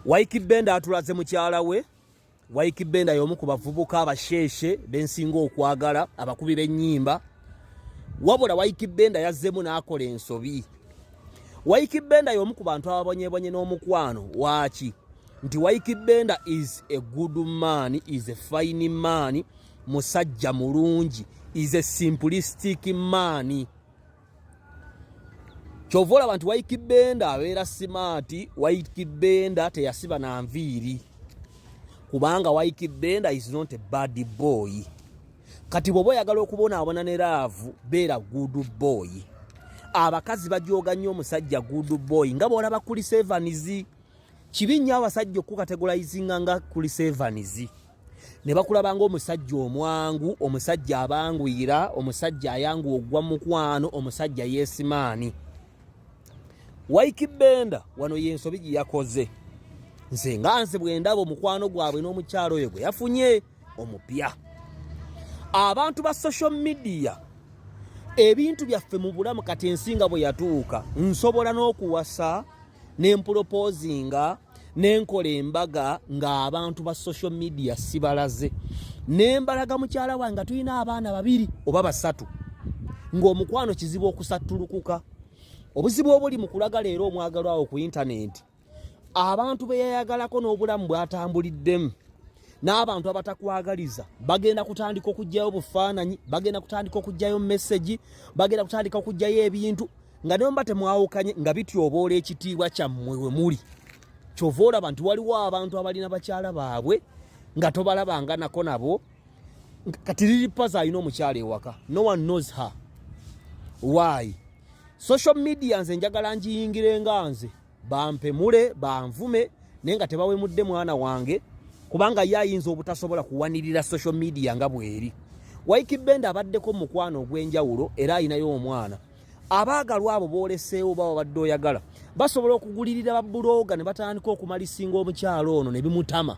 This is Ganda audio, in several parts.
Waikibenda atulaze mukyala we. Waikibenda y'omu ku bavubuka abasheshe bensinga okwagala abakubi b'ennyimba. Wabula Waikibenda yazzemu n'akola ensobi. Waikibenda y'omu ku bantu ababonyebonye n'omukwano waaki nti Waikibenda is a good man, is a fine man, musajja mulungi, is a simplistic man. Chovola abantu Waikibenda abeera smart, Waikibenda teyasiba na nviiri. Kubanga Waikibenda is not a bad boy. Kati bw'oba oyagala okubonaabona ne laavu beera good boy. Abakazi bajooga nnyo omusajja good boy nga bw'olaba Chris Evans. Kibi nnyo abasajja okukategorizinga nga Chris Evans. Ne bakulaba ng'omusajja omwangu, omusajja abanguyira, omusajja ayangu ogwa mukwano, omusajja yeesimaani. Waikibenda wano y'ensobi gye yakoze. Nze bwe ndaba omukwano gwabwe n'omukyalo oyo gwe yafunye omupya. Abantu ba social media ebintu byaffe mu bulamu kati ensinga bwe yatuuka nsobola n'okuwasa n'emporopozinga n'enkola embaga ng'abantu ba social media sibalaze. Nembalaga mukyala wange nga tulina abaana 2 oba 3 ng'omukwano kizibu okusattulukuka. Obuzibu obuli mu kulaga leero omwagalwa awo ku internet abantu be yayagalako n'obulamu bw'atambuliddemu n'abantu abatakwagaliza bagenda kutandika okujjayo bufaananyi, bagenda kutandika okujjayo message, bagenda kutandika okujjayo ebintu nga ne mba temwawukanye nga bityoboola ekitiibwa kyammwe we muli. Kyova olaba nti waliwo abantu abalina bakyala baabwe nga tobalabanga nako nabo. Kati Lilipaza alina omukyala ewaka. No one knows her. Why? Social media nze njagala njiyingire nga nze bampemule banvume naye nga tebawemudde mwana wange kubanga ye ayinza obutasobola kuwanirira social media nga bweri. Waikibenda abaddeko mu mukwano ogw'enjawulo era ayinayo omwana. Abaagalwa abo booleseewo baba badde oyagala basobola okugulirira babbuloga ne batandika okumalisinga omukyalo ono ne bimutama.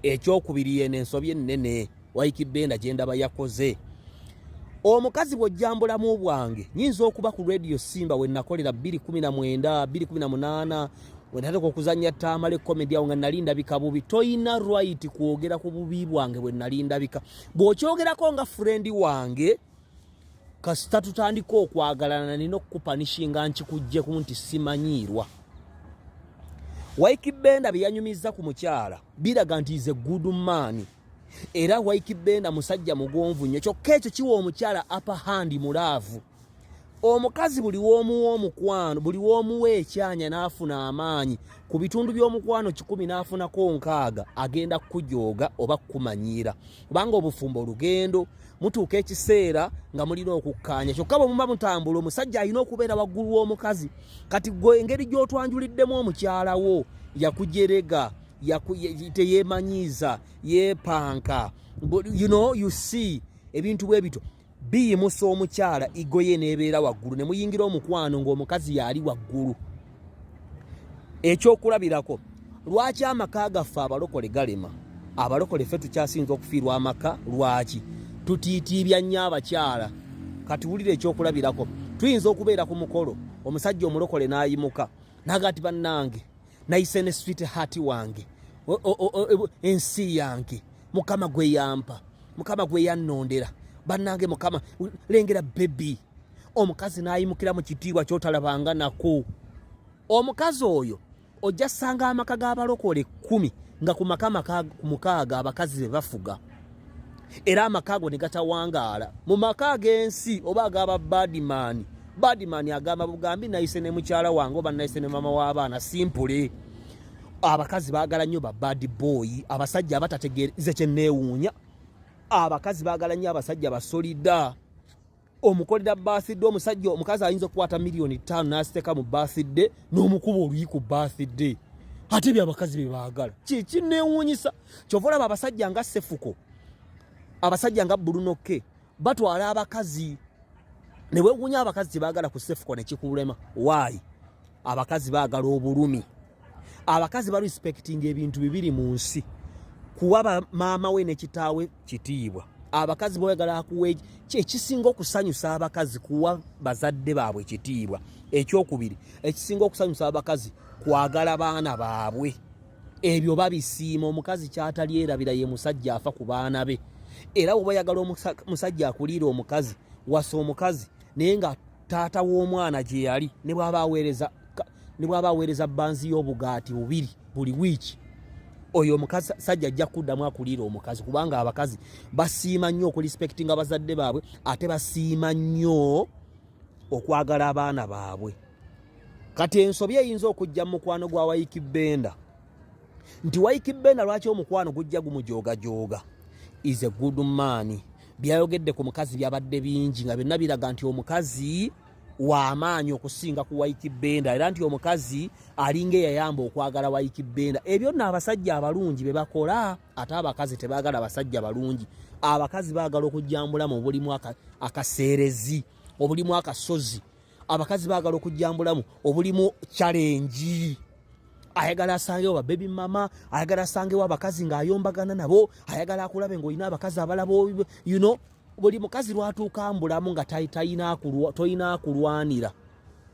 Ekyokubiri yene ensobi ennene Waikibenda gye ndaba yakoze. Omukazi bw'ojjambulamu bwange nyinza okuba ku Radio Simba we nakolera 2019 2018 we nataka okuzannya Tamale comedy awo nga nalinda bikabubi. Toyina right kwogera ku bubi bwange bwe nalinda bika. Bw'okyogerako nga friend wange kasita tutandika okwagalana nina okukupanishinga nkikujje ku nti simanyiirwa. Waikibenda bye yanyumiza ku mukyala biraga nti is a good man. Era Waikibenda musajja mugonvu nnyo kyokka ekyo kiwa omukyala upper hand mu laavu. Omukazi buli w'omuwa omukwano, buli w'omuwa ekyanya n'afuna amaanyi ku bitundu by'omukwano 10 n'afunako 6 agenda kukujooga oba kukumanyiira. Kubanga obufumbo olugendo mutuuka ekiseera nga mulina okukkaanya. Kyokka bwe muba mutambula omusajja alina okubeera waggulu w'omukazi. Kati gwe engeri gy'otwanjuliddemu omukyala wo yakujerega teyeemanyiiza yeepanka. You know, you see ebintu bwe bito biyimusa omukyala igoye n'ebeera waggulu ne muyingira omukwano ng'omukazi yali waggulu. Ekyokulabirako lwaki amaka gaffe abalokole galema? Abalokole ffe tukyasinza okufiirwa amaka lwaki? Tutiitiibya nnyo abakyala. Kati wulira ekyokulabirako tuyinza okubeera ku mukolo omusajja omulokole n'ayimuka n'agati bannange nayise ne sweetheart wange ensi yange mukama gwe yampa mukama gwe yannondera bannange mukama lengera baby. Omukazi n'ayimukira mu kitiibwa kyotalabanga nako. Omukazi oyo ojja ssanga amaka g'abalokole 10 nga ku maka mukaaga abakazi be bafuga. Era amaka ago ne gatawangaala mu maka g'ensi oba agaba badman. Badman agamba bugambi nayise ne mukyala wange oba nayise ne mama w'abaana simple. Abakazi baagala nnyo ba bad boy, abasajja abatategeereze kye neewuunya. Abakazi baagala nnyo abasajja basolida. Omukolera birthday omusajja omukazi ayinza okukwata $5 million n'asiteka mu birthday n'omukuba oluyi ku birthday. Ate bya abakazi be baagala kiki neewuunyisa. Kyova olaba abasajja nga Sefuko, abasajja nga Bulunoke batwala abakazi ne weewuunya abakazi tebaagala ku Sefuko ne kikulema. Why? Abakazi baagala obulumi. Abakazi ba respecting ebintu bibiri mu nsi. Kuwa maama we ne kitaawe kitiibwa. Abakazi boyagala akuwe ekisinga okusanyusa abakazi kuwa bazadde baabwe kitiibwa. Ekyokubiri ekisinga okusanyusa abakazi kwagala baana baabwe ebyo babisiima. Omukazi kyatalyerabira ye musajja afa ku baana be. Era bwe bayagala musajja akuliira omukazi wasa omukazi naye nga taata w'omwana gye yali ne bw'aba aweereza banzi y'obugaati 2 buli wiiki, oyo omukazi sajja ajja kuddamu akuliira omukazi, kubanga abakazi basiima nnyo okulispektinga bazadde baabwe, ate basiima nnyo okwagala abaana baabwe. Kati ensobi eyinza okujja mu mukwano gwa Waikibenda nti Waikibenda lwaki omukwano gujja gumujooga is a good man. Byayogedde ku mukazi byabadde bingi nga byonna biraga nti omukazi w'amaanyi okusinga ku Waikibenda, era nti omukazi alinga eyayamba okwagala Waikibenda. Ebyo nno abasajja abalungi be bakola, ate abakazi tebaagala abasajja balungi. Abakazi baagala okujjambulamu obulimu akaseerezi, obulimu akasozi. Abakazi baagala okujjambulamu obulimu challenge. Ayagala asangewo ba baby mama, ayagala asangewo abakazi ng'ayombagana nabo, ayagala akulabe ng'olina abakazi abalabo, you know, buli mukazi lwatuuka mbulamu nga toyina kulwanira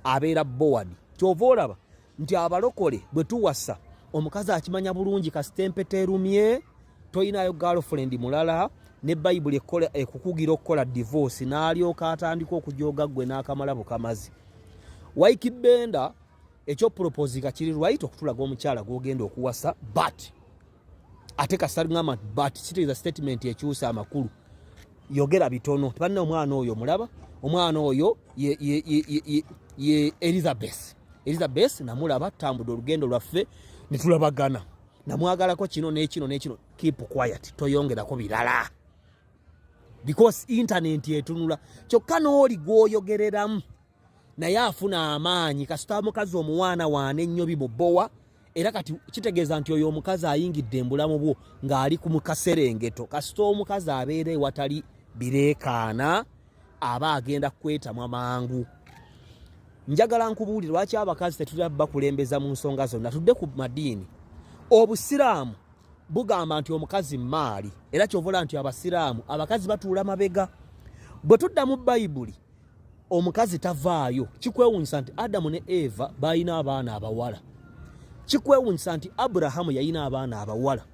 abeera board. Kyova olaba nti abalokole bwe tuwasa omukazi akimanya bulungi kasitempe terumye, toyinayo girlfriend mulala, ne Bible ekukugira okukola divorce n'alyoka atandika okujooga gwe n'akamala bukamazi. Waikibenda ekyo propose kiri right okutulaga omukyala gw'ogenda okuwasa, but ate kasarungama but kiriza statement ekyusa amakulu. Yogera bitono. Tebanna omwana oyo mulaba, omwana oyo ye Elizabeth namulaba tambudde olugendo lwaffe ne tulabagana. Namwagalako kino n'ekino n'ekino. Keep quiet, toyongerako birala. Because internet etunula. Kyokka n'oli gw'oyogereramu naye afuna amaanyi kasita omukazi omuwaana waana ennyo bibobowa, era kati kitegeeza nti oyo omukazi ayingidde embulamu bwo ng'ali ku mukaserengeto. Kasita omukazi abeera ewatali bireekaana aba agenda kwetamwa mangu. Njagala nkubuulire lwaki abakazi tetulina bakulembeza mu nsonga zonna. Tudde ku madiini. Obusiraamu bugamba nti omukazi maali, era kyovola nti abasiraamu abakazi batuula mabega. Bwe tudda mu Bayibuli omukazi tavaayo. Kikwewuunyisa nti Adamu ne Eva balina abaana abawala. Kikwewuunyisa nti Aburahamu yalina abaana abawala.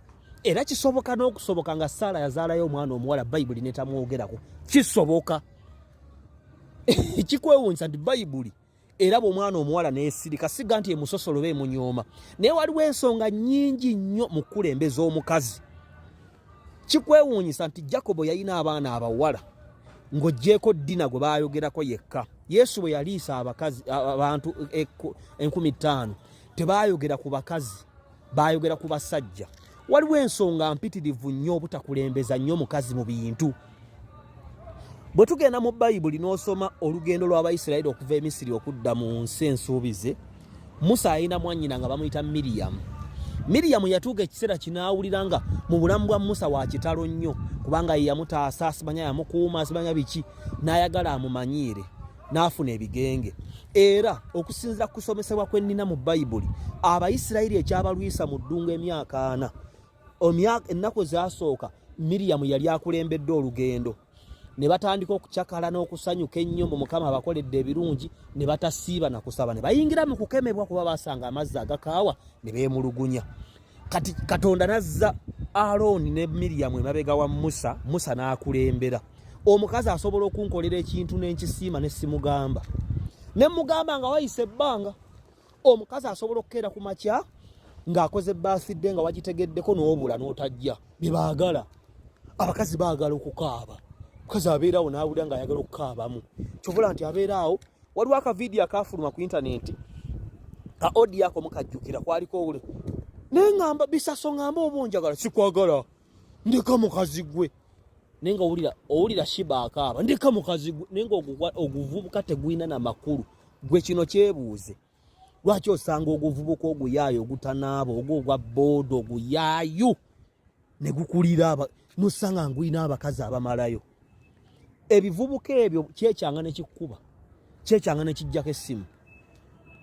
Era kisoboka n'okusoboka nga Saara yazaalayo omwana omuwala Bayibuli netamwogerako. Kisoboka. Kikwewuunyisa nti Bayibuli eraba omwana omuwala n'esirika, siga nti emusosolo be munyooma. Naye waliwo ensonga nnyingi nnyo mu kukulembeza omukazi. Kikwewuunyisa nti Jakobo yalina abaana abawala ng'oggyeko Dina gwe baayogerako yekka. Yesu bwe yaliisa abantu 50,000 tebaayogera ku bakazi, baayogera ku basajja. Waliwo ensonga mpitirivu nnyo obutakulembeza nnyo mukazi mu bintu. Bwe tugenda mu Bayibuli n'osoma olugendo lw'Abayisirayiri okuva e Misiri okudda mu nsi ensuubize, Musa alina mwannyina nga bamuyita Miriyamu. Miriyamu yatuuka ekiseera kinaawulira nga mu bulamu bwa Musa wa kitalo nnyo, kubanga ye yamutaasa, asimanya yamukuuma, asimanya biki, n'ayagala amumanyiire, n'afuna ebigenge. Era okusinziira ku kusomesebwa kwe nnina mu Bayibuli, Abayisirayiri ekyabalwisa mu ddungu emyaka 4, ennaku zaasooka Miriyamu yali akulembedde olugendo. Ne batandika okucakala n'okusanyuka ennyo mu Mukama abakoledde ebirungi, ne batasiiba na kusaba, ne bayingira mu kukemebwa kuba basanga amazzi agakaawa ne beemulugunya. Kati Katonda nazza Alooni ne Miriyamu emabega wa Musa, Musa n'akulembera. Omukazi asobola okunkolera ekintu n'enkisiima ne simugamba. Ne mugamba nga wayise ebbanga. Omukazi asobola okukeera ku makya ng'akoze birthday nga wagitegeddeko n'obula n'otajja. Bye baagala. Abakazi baagala okukaaba. Omukazi abeerawo n'awulira ng'ayagala okukaabamu. Kyovula nti abeeraawo. Waliwo akavidiyo akaafuluma ku intaneti ka audio ako mukajjukira kwaliko owule. Neŋŋamba Bisaso ŋŋamba oba onjagala. Sikwagala. Ndeka mukazi gwe. Naye nga owulira Shiba akaaba. Ndeka mukazi gwe. Naye nga oguvubuka tegulina na makulu. Gwe kino kyebuuze. Lwaki osanga oguvubuka oguyaayo ogutanaaba, ogwa boodo oguyaayo ne gukulira n'osanga ngulina abakazi abamalayo. Ebivubuka ebyo kyekyanga ne kikuba, kyekyanga ne kijjako essimu.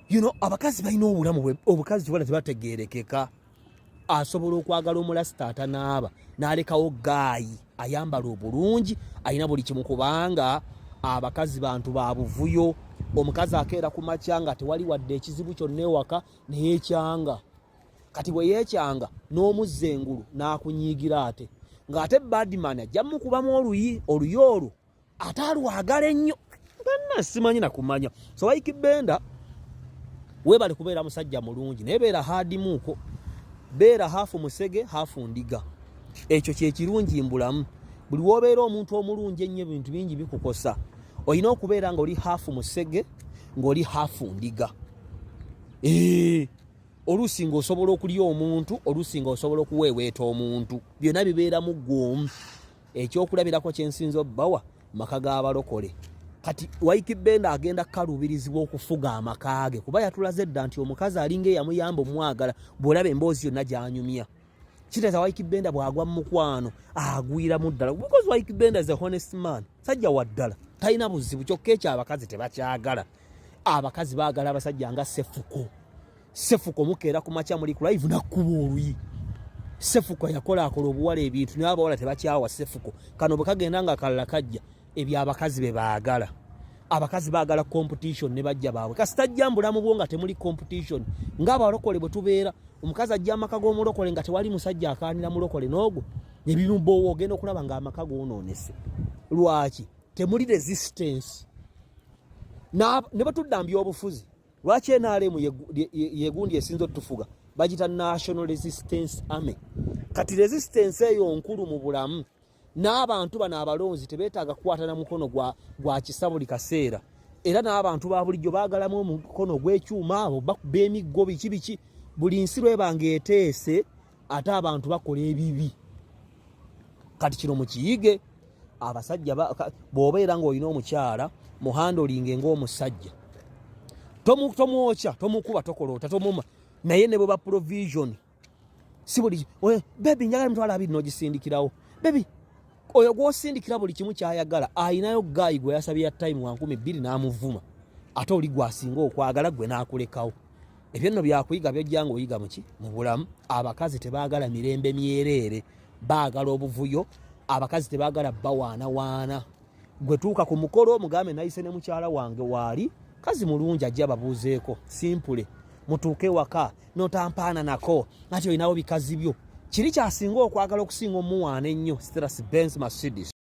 You know, abakazi balina obulamu obukazi kibona tebategeerekeka. Asobola okwagala omulasita atanaaba n'alekawo gaayi ayambala obulungi, alina buli kimu, kubanga abakazi bantu ba buvuyo. Omukazi akeera ku makya nga tewali wadde ekizibu kyonna ewaka neyeekyanga. kati bwe yeekyanga n'omuzza engulu n'akunyiigira ate ng'ate badman ajja mukubamu oluyi olwo ate alwagala ennyo banna simanyi nakumanya. So Waikibenda weebale kubeera musajja mulungi naye beera haadimuuko, beera haafu musege haafu ndiga. Ekyo kye kirungi mbulamu. Buli w'obeera omuntu omulungi ennyo ebintu bingi bikukosa. Olina okubeera ng'oli haafu musege ng'oli haafu ndiga. Oluusi ng'osobola okulya omuntu, oluusi ng'osobola okuweeweeta omuntu. Byonna bibeera mu ggw'omu. Ekyokulabirako kye nsinza obbawa maka g'abalokole. Kati Waikibenda agenda kukaluubirizibwa okufuga amaka ge kuba yatulaze dda nti omukazi alinga eyamuyamba omwagala bw'olaba emboozi yonna gy'anyumya. Kitegeeza Waikibenda bw'agwa mu mukwano agwiramu ddala because Waikibenda is a honest man. Sajja wa ddala talina buzibu, kyokka ekyo abakazi tebakyagala. Abakazi baagala abasajja nga Sefuko mukeera ku makya muli ku live nakkuba oluyi. Sefuko akola obuwala ebintu naye abawala tebakyawa Sefuko. Kano bwe kagenda nga akalala kajja ebyo abakazi be baagala. Abakazi baagala competition ne bajja baabwe. Kasitajja mbulamu bwo nga temuli competition. Ng'abalokole bwe tubeera omukazi ajja amaka g'omulokole nga tewali musajja akaanira mulokole n'ogwo ebimuboowa ogenda okulaba ng'amaka goonoonese. Lwaki? Temuli resistance. Ne batudda mbyobufuzi. Lwaki NRM yegundi esinza otufuga bagita National Resistance Army. Kati resistance eyo nkulu mu bulamu. N'abantu bano abalonzi tebeetaaga kukwatana mukono gwa kisa buli kaseera. Era n'abantu ba bulijjo baagalamu omukono gw'ekyuma abo bakuba emiggo biki buli nsi lwebanga eteese ate abantu bakola ebibi. Kati kino mukiyige abasajja bw'obeera ng'olina omukyala muhandolinge ng'omusajja. Tomwokya, tomukuba, tokoloota, tomuma. Naye ne bwe ba provision. Si buli baby njagala emitwalo 2 n'ogisindikirawo. Baby oyo gw'osindikira buli kimu ky'ayagala ayinayo gaayi gwe yasabye ya time wa 200 n'amuvuma. Ate oli gwasinga okwagala gwe n'akulekawo. Ebyo nno byakuyiga byojja ng'oyiga mu bulamu. Abakazi tebaagala mirembe myereere, baagala obuvuyo. Abakazi tebaagala bawaana. Gwe tuuka ku mukolo mugambe nayise ne mukyala wange waali kazi mulungi ajja babuuzeeko simple mutuuke waka notampaana nako ati olinawo bikazi byo. Kiri kyasinga okwagala okusinga omuwaana ennyo Mercedes Benz Mercedes.